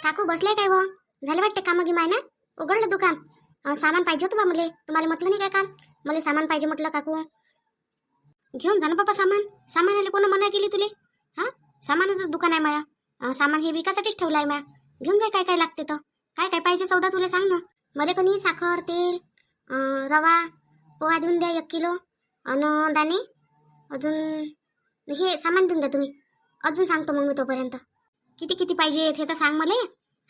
काकू बसले काय व झाले वाटते कामं गिमाय ना उघडलं दुकान. सामान पाहिजे होतं बा मला. तुम्हाला म्हटलं नाही काय काम मला सामान पाहिजे म्हटलं. काकू घेऊन जा ना बाबा सामान. सामानाला कोण मना केली तुले? हा सामानाचंच दुकान आहे माया. सामान हे विकासाठीच ठेवलं आहे माया. घेऊन जाय काय काय लागते तर. काय काय पाहिजे सौदा तुला सांग ना. मला कोणी साखर तेल रवा पोहा देऊन द्या 1 किलो आणि दाणे अजून हे सामान देऊन द्या तुम्ही. अजून सांगतो मग मी तोपर्यंत. किती किती पाहिजे हे तर सांग मला.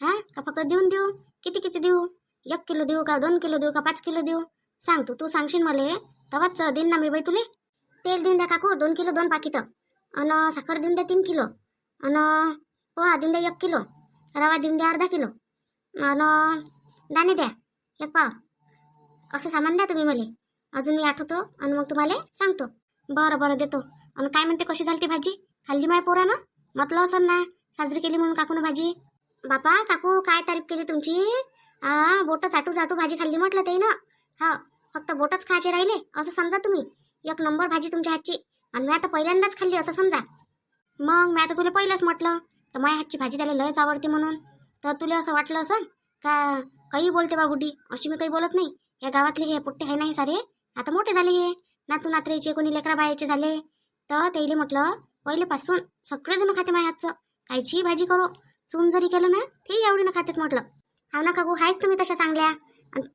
हा का फक्त देऊन देऊ? किती किती देऊ? 1 किलो देऊ का 2 किलो देऊ का 5 किलो देऊ? सांग तू सांगशील मला तेव्हाच देईन ना मी बाई तुले. तेल देऊन द्या काकू 2 किलो 2 पाकिटं आणि साखर देऊन द्या 3 किलो आणि पोहा देऊन द्या 1 किलो रवा देऊन द्या अर्धा किलो आणि दाणे द्या 1 पाव. असं सामान द्या तुम्ही मला. अजून मी आठवतो आणि मग तुम्हाला सांगतो. बरं बरं देतो. आणि काय म्हणते कशी झाली ती भाजी? खाल्ली माय पोरानं? म्हटलं असं ना साजरी केली म्हणून काकून भाजी. बापा काकू काय तारीफ केली तुमची. बोटं चाटू चाटू भाजी खाल्ली म्हटलं ते ना. हा फक्त बोटच खायचे राहिले असं समजा तुम्ही. 1 नंबर भाजी तुमच्या हातची. आणि मी आता पहिल्यांदाच खाल्ली असं समजा. मग मी आता तुला पहिलंच म्हटलं तर माझ्या हातची भाजी त्याला लयच आवडते म्हणून. तर तुला असं वाटलं असं का काही बोलते बा बुड्डी. अशी मी काही बोलत नाही. या गावातले हे पुट्टे आहे नाही सारे आता मोठे झाले. हे नातू नात्रेचे कोणी लेकरा बायाचे झाले तर त्याला म्हटलं पहिलेपासून सगळेजण खाते माझ्या हातचं. कायची भाजी करो चून जरी केलं ना ते एवढी ना खातेत म्हटलं. हा ना काकू आहेच तुम्ही तशा चांगल्या.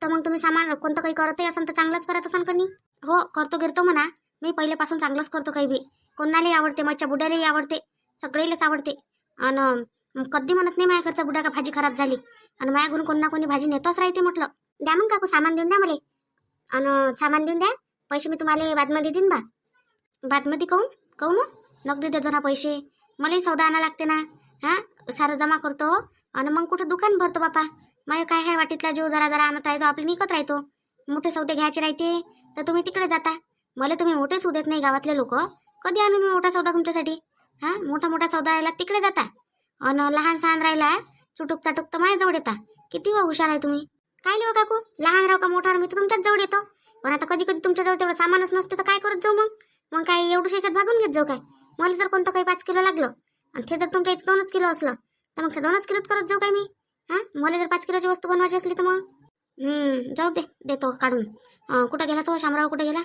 तर मग तुम्ही सामान कोणतं काही करतही असाल तर चांगलंच करत असाल का नाही? हो करतो गिरतो म्हणा. मी पहिलेपासून चांगलंच करतो काही बी. कोणालाही आवडते माझ्या बुड्यालाही आवडते सगळेलाच आवडते. आणि कधी म्हणत नाही माझ्या घरचा बुड्या का भाजी खराब झाली. आणि माझ्या घरून कोण ना कोणी भाजी नेतच राहते म्हटलं. द्या मग काकू सामान देऊन द्या मला. आणि सामान देऊन द्या. पैसे मी तुम्हाला बादमध्ये देईन बा. बादमध्ये कहून नगदी देतो ना पैसे. मलाही सौदा आणा लागते ना. हा सारं जमा करतो आणि मग कुठं दुकान भरतो बापा. माझ्या काय आहे वाटीतला जीव जरा जरा आणत राहतो आपली निकत राहतो. मोठे सौदे घ्यायचे राहते तर तुम्ही तिकडे जाता. मला तुम्ही मोठे सौदे देत नाही गावातले लोक. कधी आणू मी मोठा सौदा तुमच्यासाठी? हा मोठा सौदा राहिला तिकडे जाता आणि लहान सहान राहिला चुटूक चाटूक तर माझ्याजवळ येता. किती हुशार आहे तुम्ही. काय लिहो काकू लहान राहू का मोठा मी तर तुमच्याच जवळ येतो. पण आता कधी कधी तुमच्याजवळ तेवढं सामानच नसते तर काय करत जाऊ मग काय एवढं शेतात भागून घेत जाऊ काय? मला जर कोणतं काही 5 किलो लागलं आणि ते जर तुमच्या इथे 2च किलो असलं तर मग ते 2च किलोत करत जाऊ काय मी? मला जर 5 किलोची वस्तू बनवायची असली तर मग जाऊ देतो काढून. कुठं गेला तो शामराव कुठे गेला?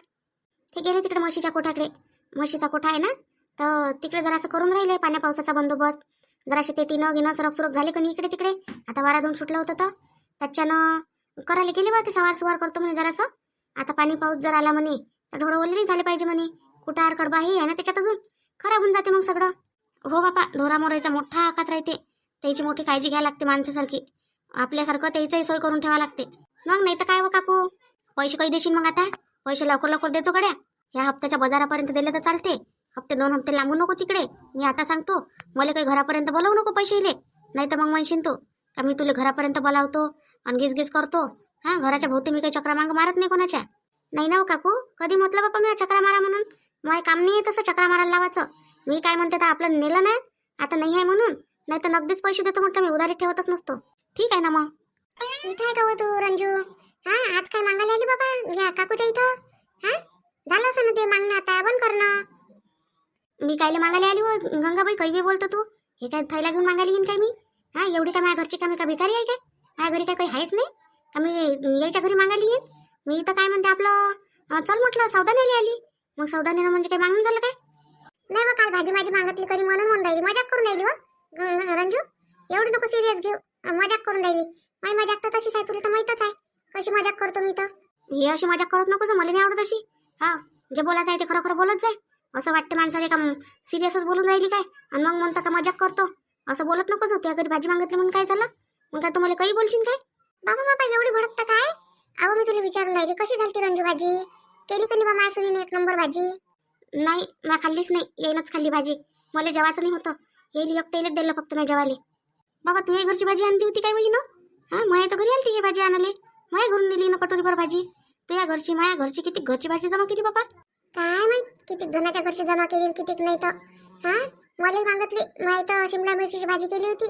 ते गेले तिकडे म्हशीच्या कोठाकडे. म्हशीचा कोठा आहे ना तर तिकडे जरासं करून राहिले पाण्या पावसाचा बंदोबस्त. जराशे ते टिनं गिनं सरक झाले का नाही इकडे तिकडे. आता वाराधून सुटलं होतं तर त्याच्यानं करायला गेले बा ते सवार करतो म्हणे जरासं. आता पाणी पाऊस जर आला म्हणे तर ढोरं ओले नाही झाले पाहिजे म्हणे. कुटार कडबा हे आहे ना त्याच्यात अजून खराब होऊन जाते मग सगळं. हो बापा ढोरा मोरायचा मोठा आकात राहते. त्याची मोठी काळजी घ्यायला लागते माणसासारखी. आपल्यासारखं त्याचंही सोय करून ठेवा लागते. मग नाही तर काय हो काकू पैसे काही देशील मग आता? पैसे लवकर देतो गड्या. ह्या हप्त्याच्या बाजारापर्यंत दिले तर चालते. हप्ते 2 हप्ते लांबू नको तिकडे. मी आता सांगतो मला काही घरापर्यंत बोलावू नको पैसे इले. नाही तर मग म्हणशील तू का मी तुला घरापर्यंत बोलावतो आणि गिस करतो. घराच्या भोवती मी काही चक्रा मांग मारत नाही कोणाच्या. नाही ना हो काकू कधी म्हटलं बापा मी चक्रा मारा म्हणून. मला काम नाही तसं चक्रा मारायला लावायचं. मी काय म्हणते तर आपलं नेलं ना आता नाही आहे म्हणून. नाही तर नगदीच पैसे देतो म्हटलं मी उधारी ठेवतच नसतो. ठीक आहे ना मग. इथं आहे का तू रंजू? आज काय मागायला आली बाबा या काकूच्या इथं? झालं असं ना ते मागणं आता बंद करणं. मी कायले मागायला आली हो गंगाबाई काही बी बोलतो तू. हे काय थैला घेऊन मागायला येईन काय मी? एवढी काय माझ्या घरची का मी का भिकारी आहे काय? माझ्या घरी काय काही आहेच नाही का मी यायच्या घरी मागायला येईन? मी तर काय म्हणते आपलं चल म्हटलं सौदा न्यायला आली. मग सौदा नेणं म्हणजे काय मागणं झालं काय? नाही मग काल भाजी माझी मागतली कधी म्हणून राहिली मजाक करून राहिली हो रंजू. एवढी नको सिरियस घेऊ. मजाक करून राहिली. माझी मजाक तर तशीच आहे तुला तर माहीतच आहे कशी मजाक करतो मी तर. हे अशी मजाक करत नको मला नाही आवडत अशी. जे बोलायचं आहे ते खरं बोलत जाय. असं वाटतं माणसाला का सिरियसच बोलून राहिली काय आणि मग म्हणता का मजाक करतो. असं बोलत नकोच होती. घरी भाजी मागितली म्हणून काय झालं? मग काय तुम्हाला काही बोलशील काय? बाबा एवढी भडकता काय? अहो मी तुला विचारून राहिली कशी झाली रंजू भाजी? केली का नाही बा माझ्या सुनीने 1 नंबर भाजी? नाही मी खाल्लीच नाही. येईनच खाल्ली भाजी. मला जेवायचं नाही होतं. येईल एकटेलच दिलं फक्त मी जेवाले. बाबा तू घरची भाजी आणली होती काय बाई ना? माझ्या तर घरी आली ही भाजी आणाले. माझ्या घरून नेली ना कटोरीभर भाजी. तू या घरची माझ्या घरची किती घरची भाजी जमा केली बाबा? काय माहित किती जणाच्या घरची जमा केली किती नाही तर. मला मागितली माहित शिमला मिरचीची भाजी केली होती.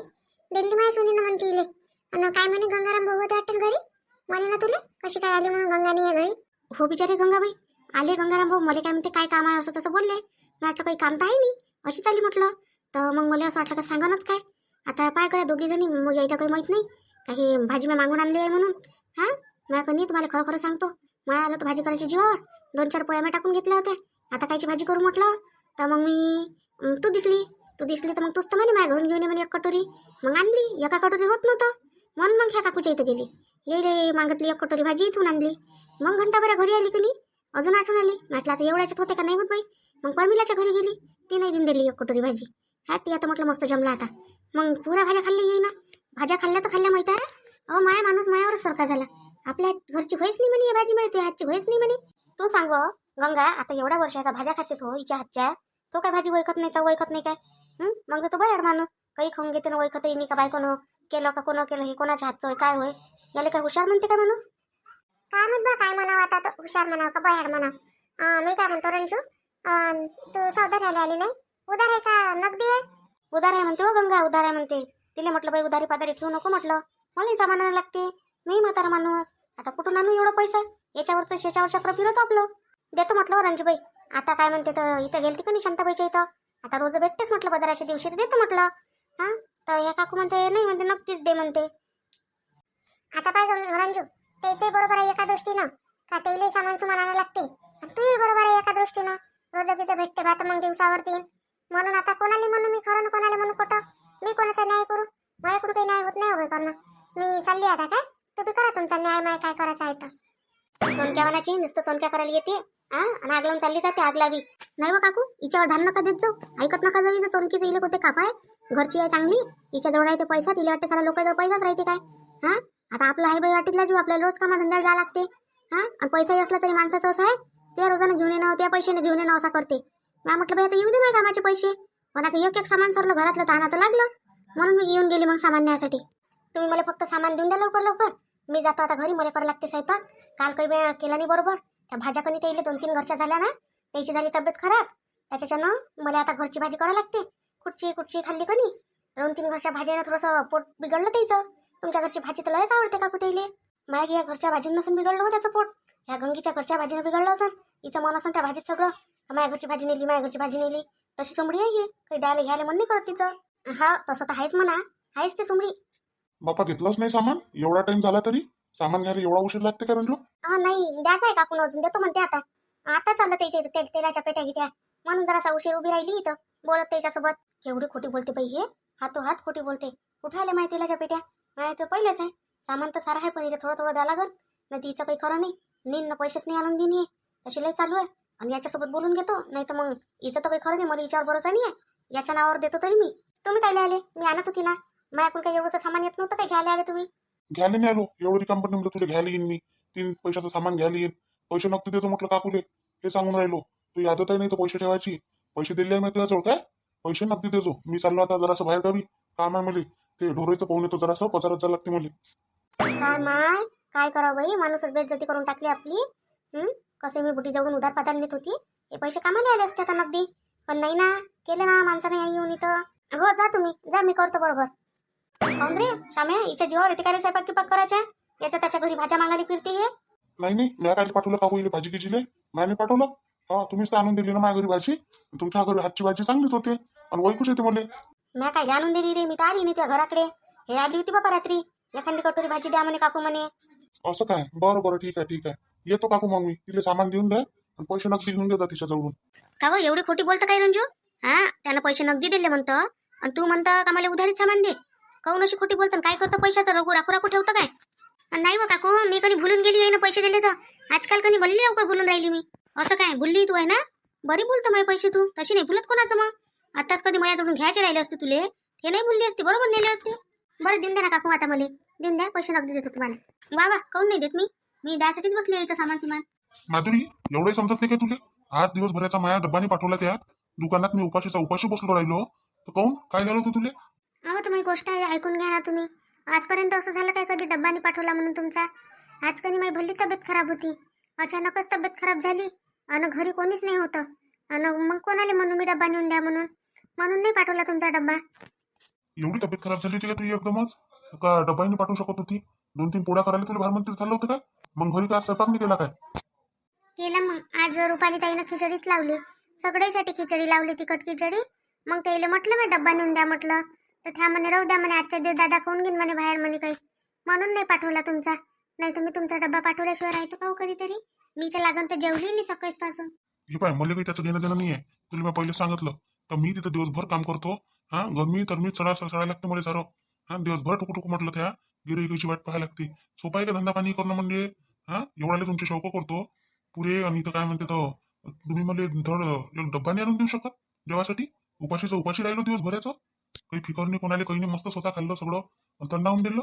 दिल्ली माझ्या सुनीनं म्हणते इले. आणि काय म्हणे गंगाराम भाऊ होते वाटतं घरी. म्हणे ना तुले कशी काय आली म्हणून गंगाने या घरी. हो बिचारे गंगाबाई आले गंगाराम भाऊ. मला काय म्हणते काय काम आहे असं तसं बोलले. मी वाटलं काही काम तर आहे नाही अशीच आली म्हटलं. तर मग मला असं वाटलं का सांगानच काय. आता पाय कडे दोघी जणी मग यायचं काही माहित नाही का हे भाजी मी मागून आणली आहे म्हणून. हा मला कधी तुम्हाला खरं खरं सांगतो, मला आलं तर भाजी करायची जीवावर 2-4 पोया मी टाकून घेतल्या होत्या. आता कायची भाजी करू म्हटलं तर मग मी तू दिसली तर मग तूच तर म्हणे माझ्या घरून घेऊन ये म्हणे 1 कटोरी. मग आणली. एका कटोरी होत नव्हतं म्हणून मग ह्या काकूच्या इथं गेली. येईल मागितली 1 कटोरी भाजी इथून आणली. मग घंटाभरा घरी आली की नाही अजून आठवण आली. म्हटलं आता एवढ्याच्यात होते का नाही होत बाई. मग परमिलाच्या घरी गेली, ती नाही देऊन दिली 1 कटोरी भाजी. हा ती आता म्हटलं मस्त जमला आता. मग पुऱ्या भाज्या खाल्ली येई ना. भाज्या खाल्ल्या तर खाल्ल्या माहिती आहे. अहो माया माणूस मायावरच सारखा झाला. आपल्या घरची व्हायच नाही म्हणे भाजी मिळते, हातची व्हायच नाही म्हणे. तू सांग गंगा, आता एवढ्या वर्षाचा भाज्या खाते तो हिच्या हातच्या, तो काय भाजी वैकत नाही, चव वैकत नाही काय. मग तो बाहेर माणूस काही खाऊन घेते ना, वैकत येईन का बायकोनं केलं का कोण केलं, हे कोणाच्या हातचं होय काय होय. याला काय हुशार म्हणते का माणूस. काय म्हणत बा, काय म्हणावं आता, तो हुशार म्हणावं का बाहेर म्हणावं. मी काय म्हणतो रंजू, तू सौदा घ्यायला आली नाही, उधार आहे का नगदी आहे? उधार आहे म्हणते हो गंगा, उधार आहे म्हणते. तिला म्हटलं बाई उधारी पादारी ठेवू नको म्हटलं, मलाही सामानाला लागते, मी म्हातारा माणूस, आता कुठून आणू एवढा पैसा. याच्यावरचं शेच्यावर चक्र फिरत आपलं. देतो म्हटलं रंजूबाई. आता काय म्हणते तर इथं गेलती का नाही शांताबाईच्या इथं, आता रोज भेटतेच म्हटलं बाजाराच्या दिवशी, तर देतो म्हटलं. हा तर ह्या काकू म्हणते नाही म्हणते नक्कीच दे म्हणते. आता पाय रंजू, तेचंही बरोबर आहे एका दृष्टीनं, का तेलही सामान सुमान आणायला लागते. तूही बरोबर आहे एका दृष्टीनं, रोजकीचं भेटते भात मग दिवसावरती. म्हणून आता कोणाला म्हणू मी खरं, कोणाला म्हणू खोटं, मी कोणाचा न्याय करू. माझ्याकडून काही न्याय होत नाही हवं करणं. मी चालली आता, काय तुम्ही करा तुमचा न्याय, माय काय करायचं आहे तर. चोनक्या वानाची नुसतं चोनक्या करायला येते आणि आग लावून चालली जाते, आग लावी. नाही व काकू, हिच्यावर धान नका देत जाऊ, ऐकत नका जाऊ. हिचं चोनकीचं इले होते कापाय, घरची आहे चांगली, हिच्या जवळ आहे ते पैसा, तिला वाटते सारा लोकांजवळ पैसाच राहते काय. हा आता आपला आहे बाई वाटीतला जीव, आपल्याला रोज कामा धंद्याला जावं लागते. हा आणि पैसाही असला तरी माणसाचं असं आहे, त्या रोजानं घेऊन येणं, त्या पैशाने घेऊन येणं असा करते. मी म्हटलं बाई आता येऊ दे माझ्या कामाचे पैसे, पण आता एक सामान सरलं घरातलं, ताना तर लागलं म्हणून मी घेऊन गेली मग सामान न्यायसाठी. तुम्ही मला फक्त सामान देऊन द्या लवकर लवकर, मी जातो आता घरी, मला करावं लागते स्वयंपाक. काल काही वेळ केला नाही बरोबर, त्या भाज्या कधी त्याला 2-3 घरच्या झाल्या ना, त्याची झाली तब्येत खराब, त्याच्यानं मला आता घरची भाजी करावं लागते. कुठची खाल्ली कणी 2-3 घरच्या भाज्यानं थोडंसं पोट बिघडलं त्याचं. तुमच्या घरची भाजी तर लयच आवडते काकू त्याइले. माझ्या या घरच्या भाजीनं नसून बिघडलं हो त्याचं पोट, ह्या गंगीच्या घरच्या भाजीनं बिघडलं असं. हिचं मन असं त्या भाजीत सगळं, माझ्या घरची भाजी नेली, माझ्या घरची भाजी नेली. तशी सोमडी आहे, काही द्यायला घ्यायला मन नाही करत तिचं. हा तसं तर आहेच म्हणा, आहेच ते सोमडी. बापा घेतलंच नाही सामान, एवढा टाइम झाला तरी सामान घ्यायला एवढा उशीर लागते का रंजू? हा नाही द्यायचं आहे काकून, अजून देतो म्हणते. आता आता चाललं त्याच्या इथं तेलाच्या पेट्या घेत्या, म्हणून जरासा उशीर उभी राहिली इथं बोलत त्याच्यासोबत. केवढी खोटी बोलते बाई हे, हात खोटी बोलते. कुठे आले माहिती तेलाच्या पेट्या, माहिती तर पहिलेच आहे. सामान तर सारं आहे, पण इथे थोडं थोडं द्यावं लागल, नाही तिचं काही खरं नाही. नीन पैसेच नाही आणून देणे तशी लय चालू आहे. आणि याच्यासोबत बोलून घेतो, नाही तर मग हिचं तर काही खरं नाही. मला हिच्यावर भरोसा नाही आहे, याच्या नावावर देतो तरी मी. तुम्ही काय आले, मी आणत होती ना, माझ्याकडून काही एवढंसं सामान येत नव्हतं, काय घ्यायला आले तुम्ही? घ्यायला नाही आलो, एवढी कंपनी म्हणलं तुला घ्यायला येईन मी, 3 पैशाचं सामान घ्यायला येईन, पैसे नक्की देतो म्हटलं काकूले, हे सांगून राहिलो. तू आदत आहे नाही तर पैसे ठेवायची, पैसे दिले मी तुझ्याजवळ काय, पैसे नक्की देतो. मी चाललो आता जरासं बाहेर गावी, काम आहे मला, ते ढोरेचं पाहून येतो, जरासं पचारात जायला लागते मला. काय माय काय करावं बाई, माणूस बेइज्जती करून टाकली आपली. कसे मी बुटी जवळून उधार पाधार नेत होती, हे पैसे कामाला आले असते आता नगदी, पण नाही ना, केले ना माणसाने येऊन इथं. हो जा तुम्ही जा, मी करतो बरोबर. काऊन रे शाम्या, हिच्या जीवावर येते का रे स्वयंपाक किपाक करायच्या, येतं त्याच्या घरी भाज्या मागायला फिरते हे. नाही मी काय पाठवलं काकू येईल भाजी गिजीले, नाही पाठवलं. हा तुम्हीच तर आणून दिली ना माझ्या घरी भाजी, तुमच्या घरी हातची भाजी चांगलीच होते आणि वैकूच येते मला. मी काय आणून दिली रे, मी तर आली नाही तुझ्या घराकडे, हे आली होती बाबा रात्री, एखादी कटोरी भाजी द्या म्हणे काकू म्हणे. असं काय, बरं ठीक आहे येतो काकू, मग मी तिला सामान देऊन द्या आणि पैसे नक्की घेऊन देता तिच्याजवळून. का हो एवढी खोटी बोलतं काय रंजू? हा त्यानं पैसे नगदी दिले म्हणतं आणि तू म्हणतं का मला उधारीत सामान दे. काऊन अशी खोटी बोलतं, काय करतं पैशाचं राखू ठेवतं काय? नाही बा काकू, मी कधी भुलून गेली आहे ना पैसे दिले तर, आजकाल कधी भल्ली लवकर भुलून राहिली मी. असं काय भुलली तू आहे ना, बरी बोलतो माझे पैसे तू, तशी नाही भुलत कोणाचं. मग आताच कधी माझ्याकडून घ्यायचे राहिले असते तुले, हे नाही भुलली असते, बरोबर नेले असते. बरं देऊन द्या ना काकू, आता मला देऊन द्या, पैसे नगदी देतो तुम्हाला. वा काऊन नाही देत, मी द्यासाठीच बसले इथं सामान. माधुरी एवढंही समजत नाही का तुले, आज दिवसभराचा माया डब्बाने पाठवला, त्या दुकानात मी उपाशी बसलो राहिलो, तर काऊन काय झालं होतं तुले? अहो तुम्ही गोष्ट आहे, ऐकून घ्या ना तुम्ही. आजपर्यंत असं झालं काय कधी डब्बाने पाठवला म्हणून तुमचा? आज कधी माझी भल्ली तब्येत खराब होती, अचानकच तब्येत खराब झाली आणि घरी कोणीच नाही होतं, आणि मग कोणाला म्हणून मी डब्बा नेऊन द्या म्हणून नाही पाठवला तुमचा डब्बा. एवढी तब्येत खराब झाली होती का तुझी एकदमच, का डब्बाने पाठवू शकत होती? 2-3 पोळ्या करायला तुला भारमंत्री झालं होतं काय? मग घरी काय स्वयंपाक नाही केला काय? केलं मग, आज रुपाली ताईनं खिचडीच लावली, सगळ्यासाठी खिचडी लावली, तिखट खिचडी. मग त्याला म्हटलं मी डब्बा नेऊन द्या म्हटलं, तर त्या म्हणे राहू द्या म्हणे, आजच्या दिवस दादा खाऊन घेईन म्हणे बाहेर म्हणे काही, म्हणून नाही पाठवला तुमचा. नाही तर मी तुमचा डब्बा पाठवल्याशिवाय राहतो का हो कधीतरी. मी तर लागून तर जेवली नाही सकाळपासून. हे पाय मला काही त्याचं घेणं देणं नाही आहे. तुला मी पहिले सांगितलं का मी तिथं दिवसभर काम करतो. हा गरमी तर मी चढायला लागतं मला सारं. हा दिवसभर टुकू म्हटलं त्या गिराईकीची वाट पाहायला लागते. सोपा आहे का धंदा पाणी करणं म्हणजे. हा एवढ्याला तुमचे शौक करतो पुरे. आणि इथं काय म्हणते तर तुम्ही मला धड एक डब्बा नाही आणून देऊ शकत जेवासाठी. उपाशी राहिलो दिवसभराचं. काही फिकर नाही कोणाला, काही नाही, मस्त स्वतः खाल्लं सगळं आणि त्यांना आणून दिलं.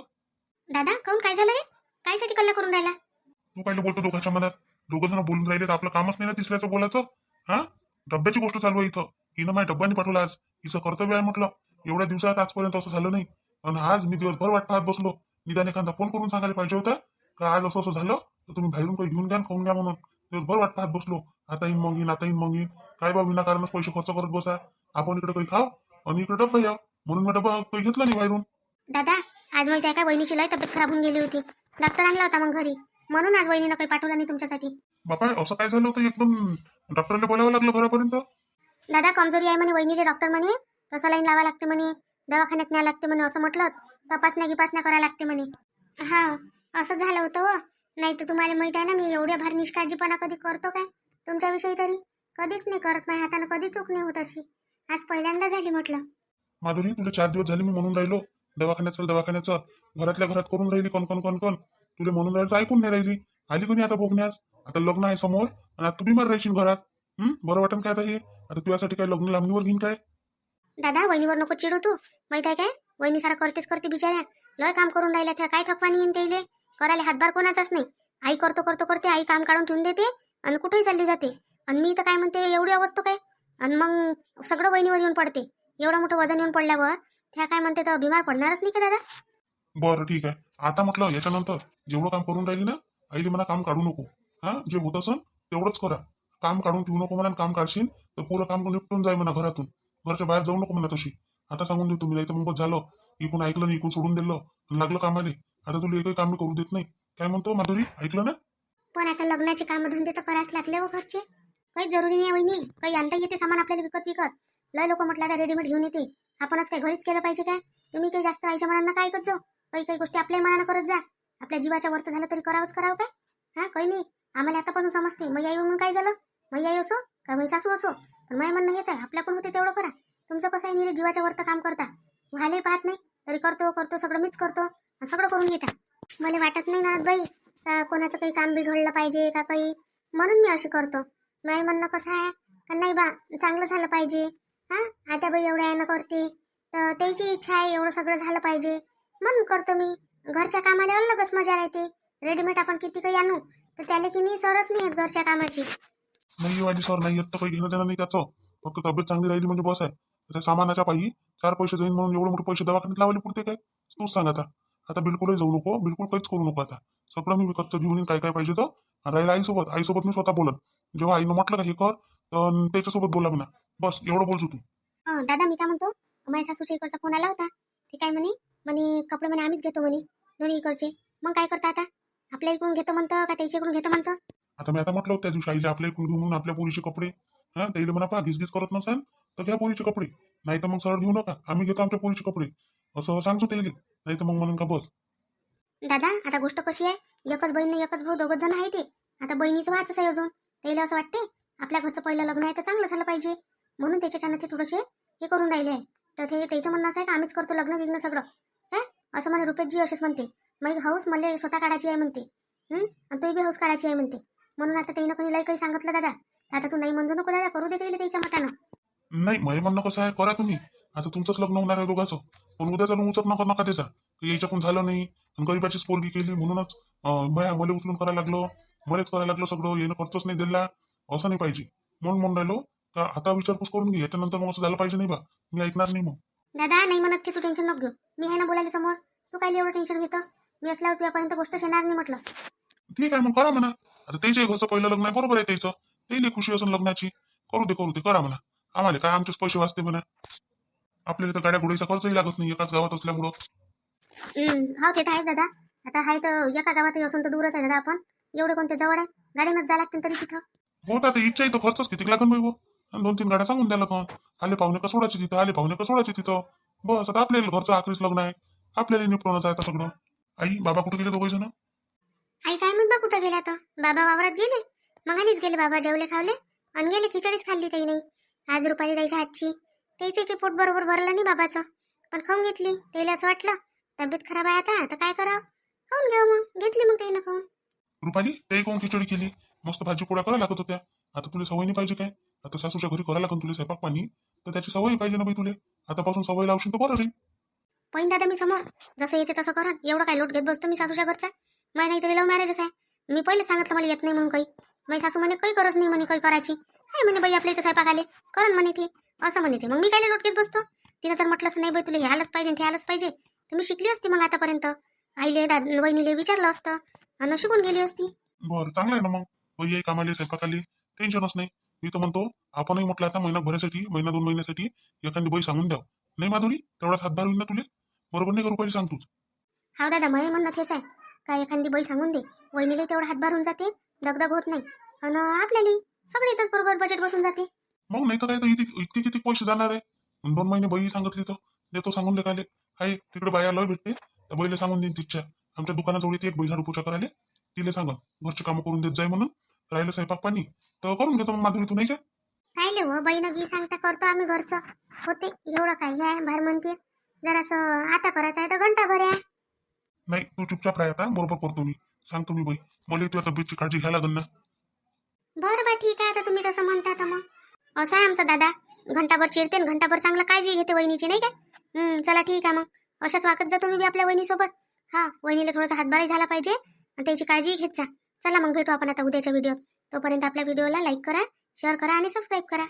दादा काऊन काय झालं रे? कायसाठी कल्ला करून राहिला? तू काय बोलतो दोघांच्या मनात? दोघं जण बोलून राहिले तर आपलं कामच नाही ना तिसऱ्याचं बोलायचं. हा डब्याची गोष्ट चालू आहे इथं. हिनं माझ्या डब्याने पाठवला आज. हिचं कर्तव्य आहे म्हटलं. एवढ्या दिवसात आजपर्यंत असं झालं नाही. आणि आज मी दिवसभर वाट पाहत बसलो. निदान एखादा फोन करून सांगायला पाहिजे होता का आज असं झालं तर तुम्ही बाहेरून काही घेऊन घ्या खाऊन घ्या म्हणून. दिवसभर वाट पाहत बसलो. आता येईन मग येईन. काय बा विनाकारणच पैसे खर्च करत बसा. आपण इकडे काही खाव आणि इकडे डब्बा या म्हणून मी डब्बा काही घेतला नाही बाहेरून. दादा आज माहिती आहे का, वहिनीची लय तब्येत खराब होऊन गेली होती. डॉक्टर आणला होता मग घरी, म्हणून आज वहिनीनं काही पाठवलं नाही तुमच्यासाठी. बापा असं काय झालं होतं एकदम डॉक्टरला बोलावं लागलं घरापर्यंत. दादा कमजोरी आहे म्हणे वहिनीले, डॉक्टर म्हणे तसं लाईन लावा लागते म्हणे, दवाखान्यात न्याय लागते म्हणे. असं म्हटलं तपासण्या करायला लागते म्हणे. हा असं झालं होतं हो. नाही तर तुम्हाला माहित आहे ना मी एवढ्या भार निष्काळजीपणा कधी करतो काय तुमच्याविषयी तरी कधीच नाही करत. माझ्या हाताने कधी चूक नाही होत अशी. आज पहिल्यांदा झाली म्हटलं. माधुरी तुला 4 दिवस झाले मी म्हणून राहिलो दवाखान्याचं घरातल्या घरात करून राहिली कण तुला म्हणून राहिलं तर ऐकून नाही राहिली. आली कोणी आता बघण्यास. आता लग्न आहे समोर आणि आता तू बिमार राहशील घरात. बरं वाटन काय आता हे. आता तुझ्यासाठी काय लग्न लांबणीवर घेईन काय? दादा वहिनीवर नको चिडू तू. माहित आहे काय, वहिनी सारा करते बिचाऱ्या. लय काम करून राहिल्या त्या. काय थकवा नाही येईन त्याइले. करायला हातभार कोणाचाच नाही. आई करते. आई काम काढून ठेवून देते आणि कुठेही चालली जाते. आणि मी तर काय म्हणते एवढी अवस्था काय. आणि मग सगळं वहिनीवर येऊन पडते. एवढं मोठं वजन येऊन पडल्यावर त्या काय म्हणते तर बिमार पडणारच नाही का दादा. बरं ठीक आहे. आता म्हटलं याच्यानंतर जेवढं काम करून राहिली ना आईली म्हणा काम काढू नको. हा जे होत असन तेवढंच करा. काम काढून ठेवू नको म्हणा. काम काढशील तर पुरं काम निपटून जाय म्हणा घरातून. घरच्या बाहेर जाऊ नको म्हणा तशी. आता सांगून देऊ तुम्ही. नाही तर मग बस झालं. इकून ऐकलं नाही, इकून सोडून दिलं लागलं कामाले. आता तुला एकही काम करू देत नाही. काय म्हणतो माधुरी, ऐकलं ना? पण आता लग्नाचे कामधंदे तर करायच लागले हो घरचे. काही जरुरी नाही वहिनी. काही आणता येते सामान आपल्याला विकत. लय लोक म्हटलं आता रेडीमेड घेऊन येते. आपणच काय घरीच केलं पाहिजे काय? तुम्ही काही जास्त आईच्या मनांना काय करत जाऊ. काही गोष्टी आपल्या मनानं करत जा. आपल्या जीवाच्या वरत झालं तरी करावं काय. हा काही नाही. आम्हाला आतापासून समजते. मग आई म्हणून काय झालं. मग आई असो का मग सासू असो, पण माझ्या म्हणणं हेच आहे, आपल्याकडून होते तेवढं करा. तुमचं कसं आहे निरे जीवाच्या वरत काम करता. व्हायलाही पाहत नाही तरी करतो सगळं मीच करतो. सगळं करून घेता. मला वाटत नाही ना बाई का कोणाचं काही काम बिघडलं पाहिजे का काही, म्हणून मी अशी करतो. माझं म्हणणं कसं आहे का नाही बा चांगलं झालं पाहिजे. हा आता बाई एवढ्या यानं करते तर त्याची इच्छा आहे एवढं सगळं झालं पाहिजे म्हणून करतो मी. घरच्या कामाला अलगच मजा राहते. रेडीमेड आपण किती काही आणू तर त्याला की नाही सरच नाही येत घरच्या कामाची. नाही वाजी सर नाही येत तर काही घेणं देणं नाही त्याचं. फक्त तब्येत चांगली राहिली म्हणजे बस आहे. त्या सामानाच्या पायी 4 पैसे जाईन म्हणून एवढे मोठे पैसे दवाखान्यात लावले पुरते काय? तूच सांग आता. आता बिलकुलही जाऊ नको. बिलकुल काहीच करू नको. आता सगळं मी विकतचं घेऊन येईन काय पाहिजे तर राहिला आईसोबत मी स्वतः बोलत. जेव्हा आईनं म्हटलं का हे कर तर त्याच्यासोबत बोला म्हणा. बस एवढं बोलतो तू. दादा मी काय म्हणतो, माझ्या सासूच्या इकडचा फोन आला होता. ते काय म्हणे कपडे म्हणे आम्हीच घेतो म्हणे दोन्ही इकडचे. मग काय करता आता. आपल्या इकडून घेतो म्हणतं का त्याच्या इकडून घेतो म्हणतं. आता मी आता म्हटलं त्या दिवशी आईला आपल्या इकडून घेऊन म्हणून आपल्या पोरीचे कपडे. हा त्याला म्हणा पहा घिसघिस करत नसाल तर घ्या पोरीचे कपडे. नाही तर मग सरळ घेऊ नका. आम्ही घेतो आमच्या पोरीचे कपडे असं सांगतो त्याला. नाही तर मग म्हणून का बस. दादा आता गोष्ट कशी आहे, एकच बहीण एकच भाऊ दोघच जण आहे ते. आता बहिणीचं व्हायचं आहे अजून. त्याला असं वाटते आपल्या घरचं पहिलं लग्न आहे तर चांगलं झालं पाहिजे म्हणून त्याच्याच्यानं ते थोडेसे हे करून राहिले आहे. तर ते त्याचं म्हणणं असं आहे का आम्हीच करतो लग्न सगळं. काय असं म्हणे रुपेशजी असेच म्हणते. मग हाऊस मला स्वतः काढायची आहे म्हणते. आणि तू बी हाऊस काढायची आहे म्हणते. म्हणून आता त्यानं कोणी लई काही सांगितलं दादा. आता तू नाही म्हणू नको दादा, करू दे त्याच्या मतानं. नाही माझं म्हणणं कसं आहे करा तुम्ही. आता तुमचंच लग्न होणार आहे दोघांचं. पण उद्या चालून उचक नका त्याचा याच्याकडून झालं नाही आणि गरीबाचीच पोरगी केली म्हणूनच मला उचलून करायला लागलो. मलाच करायला लागलं सगळं. येणं खर्चच नाही दिला. असं नाही पाहिजे म्हणून राहिलो का आता विचारपूस करून घे. याच्यानंतर मग असं झालं पाहिजे नाही बा. मी ऐकणार नाही मग. दादा नाही म्हणत ते, तू टेन्शन नको घेऊ. मी आहे ना बोलायला समोर. तू काय एवढं टेन्शन घेतं. मी असल्यावर तुझ्यापर्यंत गोष्ट येणार नाही म्हटलं. ठीक आहे मग करा म्हणा. आता त्याच्या घरचं पहिलं लग्न आहे बरोबर आहे त्याचं. त्याला खुशी असेल लग्नाची. करू दे करा म्हणा. आम्हाला काय आमचेच पैसे वाचते म्हणा. आपल्याला तर गाड्या घोड्याचा खर्चही लागत नाही एकाच गावात असल्यामुळं. हो ते तर आहेच दादा. आता आहे तर एका गावातही असून तर दूरच आहे दादा आपण. एवढे कोणते जवळ आहे. गाडीनंच जा लागते तरी तिथं. हो तर आता इच्छा आहे तर खर्चच किती लागन बाई. 2-3 गाड्या सांगून द्यायला का. आले पाहुणे का सोडायचे तिथं. बस आता आपल्याला घरचं आखरीच लग्न आहे, आपल्याला निपटवणं आहे आता सगळं. आई बाबा कुठे गेले दोघे जण? आई काय मग बा कुठं गेला तर बाबा वावरात गेले. मगानीच गेले बाबा, जेवले खावले आणि गेले. खिचडीच खाल्ली त्याही नाही आज रुपाली द्यायच्या हातची. त्याचे की पोट बरोबर भरलं नाही बाबाचं, पण खाऊन घेतली. त्याला असं वाटलं तब्येत खराब आहे आता तर काय करावं, खाऊन घ्यावं. मग घेतली मग त्यानं खाऊन. रुपाली ते कोण खिचडी केली? मस्त भाजी पोळ्या करायला लागत होत्या. आता तुला सवय नाही पाहिजे काय? आता सासूच्या घरी करायला लागून तुला स्वयंपाक पाणी, तर त्याची सवय पाहिजे ना बाई तुले. आतापासून सवय लावशील तर बरं राहील. पण दादा मी समोर जसं येते तसं करन. एवढं काय लोट घेत बसतो मी सासूच्या घरचा? माझ्या नाही तरी लव्ह मॅरेजच आहे. मी पहिले सांगितलं मला येत नाही म्हणून काही. माझी सासू म्हणे काही करत नाही म्हणे, काही करायची आहे म्हणे बाई आपल्या इथे स्वयंपाक आले करन म्हणे ती, असं म्हणे ते. मग मी काय लोट घेत बसतो? तिनं जर म्हटलं असं नाही बाई तुला हे आलंच पाहिजे ते आलंच पाहिजे, तर मी शिकली असती मग आतापर्यंत. आईले वहिनीले विचारलं असतं आणि शिकून गेली असती. बरं चांगलं आहे ना मग. बाई आई कामाले स्वयंपाकाले टेन्शनच नाही. मी तर म्हणतो आपणही म्हटलं आता महिनाभरासाठी, महिना 2 महिन्यासाठी एखादी बाई सांगून द्याव. नाही माधुरी, तेवढाच हातभार होईल ना तुले? बरोबर नाही का रुपाली, सांग तूच. हा दादा माझे म्हणणं तेच आहे, काय एखादी बाई सांगून दे. वहिनीला तेवढा हातभार होऊन जाते, दगदग होत नाही आणि आपल्याला सगळीच बरोबर बजेट बसून जाते. मग नाही तर काय, तर इतके किती पैसे जाणार आहे? 2 महिने बाई सांगितली तर देतो सांगून लेखाले. आहे तिकडे बाया लय भेटते, त्या बाईला सांगून देईन तिच्या. आमच्या दुकानाजवळ ती एक बाई झाडू पोछा करायला, तिला सांगा घरची कामं करून देत जाय म्हणून. राहिलं स्वयंपाक पाणी तर करून घेतो मग माधुरी, तू नाही का? काय हो बहिणं घी सांगता करतो आम्ही घरचं होते. एवढं काय आहे बाहेर म्हणते जरासं आता करायचं आहे तर घंटा भर आहे. नाही तू चुपचाप राह, आता बरोबर करतो मी. सांगतो मी बाई, मला तुझ्या तब्येतची काळजी घ्यायला लागेल ना. बरं बा ठीक आहे, आता तुम्ही तसं म्हणता तर मग असं आहे आमचा दादा. घंटाभर चिडते आणि घंटाभर चांगलं काळजी घेते वहिनीची, नाही का? चला ठीक आहे मग. अशाच वागत जा तुम्ही बी आपल्या वहिनीसोबत. हा वहिनीला थोडासा हातभारही झाला पाहिजे आणि त्याची काळजीही घेत जा. चला मग भेटू आपण आता उद्याच्या व्हिडिओ. तोपर्यंत आपल्या व्हिडिओला लाईक करा, शेअर करा आणि सबस्क्राईब करा.